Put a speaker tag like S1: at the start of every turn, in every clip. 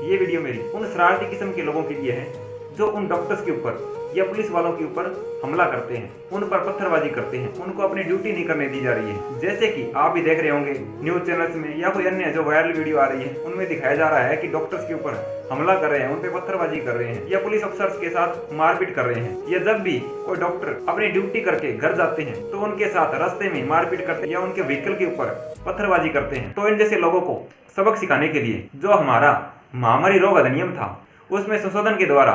S1: ये वीडियो मेरी उन शरारती किस्म के लोगों के लिए है जो उन डॉक्टर्स के ऊपर या पुलिस वालों के ऊपर हमला करते हैं, उन पर पत्थरबाजी करते हैं, उनको अपनी ड्यूटी नहीं करने दी जा रही है। जैसे कि आप भी देख रहे होंगे न्यूज चैनल्स में या कोई अन्य जो वायरल वीडियो आ रही है, उनमें दिखाया जा रहा है कि डॉक्टर्स के ऊपर हमला कर रहे हैं, उन पर पत्थरबाजी कर रहे हैं या पुलिस अफसर्स के साथ मारपीट कर रहे हैं। या जब भी कोई डॉक्टर अपनी ड्यूटी करके घर जाते हैं तो उनके साथ रास्ते में मारपीट करते हैं या उनके व्हीकल के ऊपर पत्थरबाजी करते हैं। तो इन जैसे लोगों को सबक सिखाने के लिए जो हमारा महामारी रोग अधिनियम था, उसमें संशोधन के द्वारा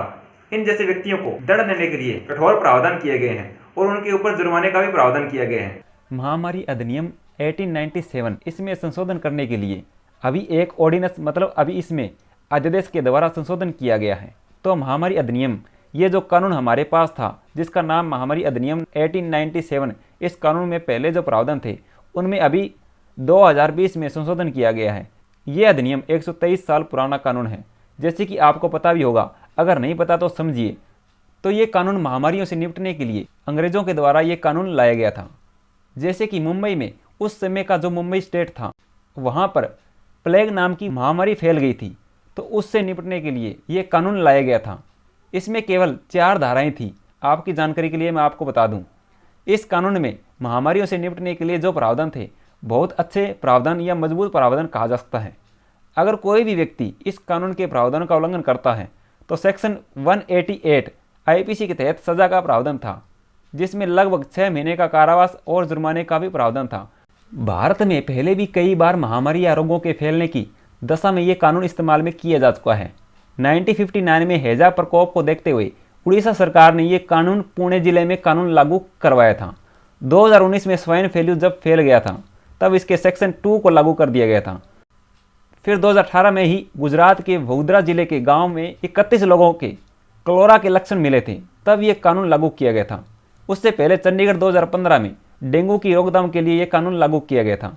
S1: इन जैसे व्यक्तियों को दंड देने के लिए कठोर प्रावधान किए गए हैं और उनके ऊपर जुर्माने का भी प्रावधान किया गया है।
S2: महामारी अधिनियम 1897 इसमें संशोधन करने के लिए अभी एक ऑर्डिनेंस मतलब अभी इसमें अध्यादेश के द्वारा संशोधन किया गया है। तो महामारी अधिनियम ये जो कानून हमारे पास था जिसका नाम महामारी अधिनियम 1897, इस कानून में पहले जो प्रावधान थे उनमें अभी 2020 में संशोधन किया गया है। ये अधिनियम 123 साल पुराना कानून है, जैसे कि आपको पता भी होगा, अगर नहीं पता तो समझिए। तो ये कानून महामारियों से निपटने के लिए अंग्रेज़ों के द्वारा ये कानून लाया गया था। जैसे कि मुंबई में उस समय का जो मुंबई स्टेट था, वहाँ पर प्लेग नाम की महामारी फैल गई थी, तो उससे निपटने के लिए ये कानून लाया गया था। इसमें केवल 4 धाराएं थी। आपकी जानकारी के लिए मैं आपको बता दूं, इस कानून में महामारियों से निपटने के लिए जो प्रावधान थे, बहुत अच्छे प्रावधान या मजबूत प्रावधान कहा जा सकता है। अगर कोई भी व्यक्ति इस कानून के प्रावधान का उल्लंघन करता है तो सेक्शन 188 आईपीसी के तहत सजा का प्रावधान था, जिसमें लगभग 6 महीने का कारावास और जुर्माने का भी प्रावधान था। भारत में पहले भी कई बार महामारी या रोगों के फैलने की दशा में ये कानून इस्तेमाल में किया जा चुका है। 1959 में हैजा प्रकोप को देखते हुए उड़ीसा सरकार ने ये कानून पुणे जिले में कानून लागू करवाया था। 2019 में स्वाइन फ्लू जब फैल गया था तब इसके सेक्शन 2 को लागू कर दिया गया था। फिर 2018 में ही गुजरात के वडोदरा जिले के गांव में 31 लोगों के क्लोरा के लक्षण मिले थे, तब ये कानून लागू किया गया था। उससे पहले चंडीगढ़ 2015 में डेंगू की रोकथाम के लिए ये कानून लागू किया गया था।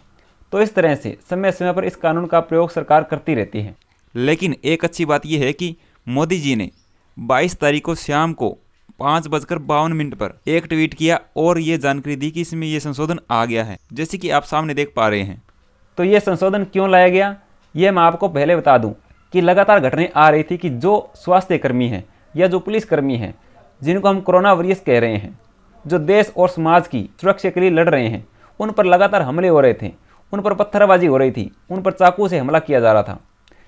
S2: तो इस तरह से समय समय पर इस कानून का प्रयोग सरकार करती रहती है।
S3: लेकिन एक अच्छी बात यह है कि मोदी जी ने 22 तारीख को शाम को 5:52 पर एक ट्वीट किया और ये जानकारी दी कि इसमें ये संशोधन आ गया है, जैसे कि आप सामने देख पा रहे हैं।
S2: तो ये संशोधन क्यों लाया गया, ये मैं आपको पहले बता दूं कि लगातार घटनाएं आ रही थी कि जो स्वास्थ्य कर्मी हैं या जो पुलिस कर्मी हैं, जिनको हम कोरोना वॉरियर्स कह रहे हैं, जो देश और समाज की सुरक्षा के लिए लड़ रहे हैं, उन पर लगातार हमले हो रहे थे, उन पर पत्थरबाजी हो रही थी, उन पर चाकू से हमला किया जा रहा था।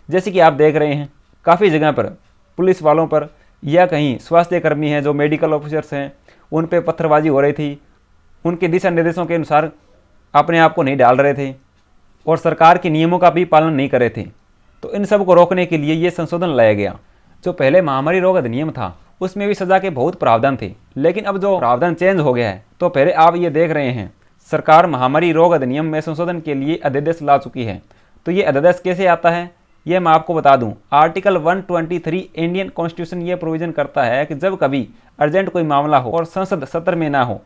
S2: जैसे कि आप देख रहे हैं काफ़ी जगह पर पुलिस वालों पर या कहीं स्वास्थ्य कर्मी हैं जो मेडिकल ऑफिसर्स हैं, उन पर पत्थरबाजी हो रही थी। उनके दिशा निर्देशों के अनुसार अपने आप को नहीं डाल रहे थे और सरकार के नियमों का भी पालन नहीं कर रहे थे। तो इन सब को रोकने के लिए ये संशोधन लाया गया। जो पहले महामारी रोग अधिनियम था उसमें भी सजा के बहुत प्रावधान थे, लेकिन अब जो प्रावधान चेंज हो गया है, तो पहले आप ये देख रहे हैं सरकार महामारी रोग अधिनियम में संशोधन के लिए अध्यादेश ला चुकी है। तो ये अध्यादेश कैसे आता है ये मैं आपको बता दूं। आर्टिकल 123 इंडियन कॉन्स्टिट्यूशन ये प्रोविजन करता है कि जब कभी अर्जेंट कोई मामला हो और संसद सत्र में ना हो,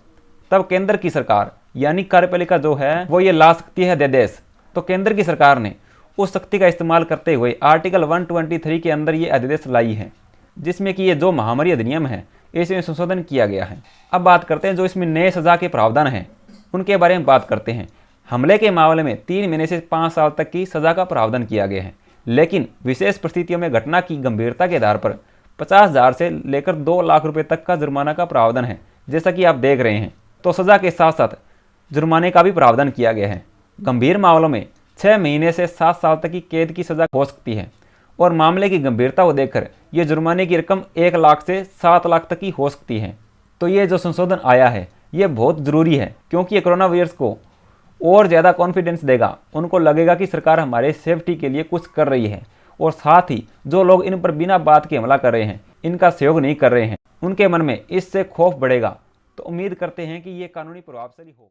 S2: तब केंद्र की सरकार यानी कार्यपालिका जो है वो ये ला सकती है अध्यादेश। तो केंद्र की सरकार ने उस शक्ति का इस्तेमाल करते हुए आर्टिकल 123 के अंदर ये अध्यादेश लाई है, जिसमें कि ये जो महामारी अधिनियम है इसमें संशोधन किया गया है। अब बात करते हैं जो इसमें नए सजा के प्रावधान हैं, उनके बारे में बात करते हैं। हमले के मामले में 3 महीने से 5 साल तक की सजा का प्रावधान किया गया है, लेकिन विशेष परिस्थितियों में घटना की गंभीरता के आधार पर 50,000 से लेकर 2 लाख रुपए तक का जुर्माना का प्रावधान है, जैसा कि आप देख रहे हैं। तो सजा के साथ साथ जुर्माने का भी प्रावधान किया गया है। गंभीर मामलों में 6 महीने से 7 साल तक की कैद की सजा हो सकती है और मामले की गंभीरता को देखकर यह जुर्माने की रकम 1 लाख से 7 लाख तक की हो सकती है। तो ये जो संशोधन आया है ये बहुत ज़रूरी है, क्योंकि ये कोरोना वायरस को और ज़्यादा कॉन्फिडेंस देगा। उनको लगेगा कि सरकार हमारे सेफ्टी के लिए कुछ कर रही है, और साथ ही जो लोग इन पर बिना बात के हमला कर रहे हैं, इनका सहयोग नहीं कर रहे हैं, उनके मन में इससे खौफ बढ़ेगा। तो उम्मीद करते हैं कि ये कानूनी प्रभावशाली हो।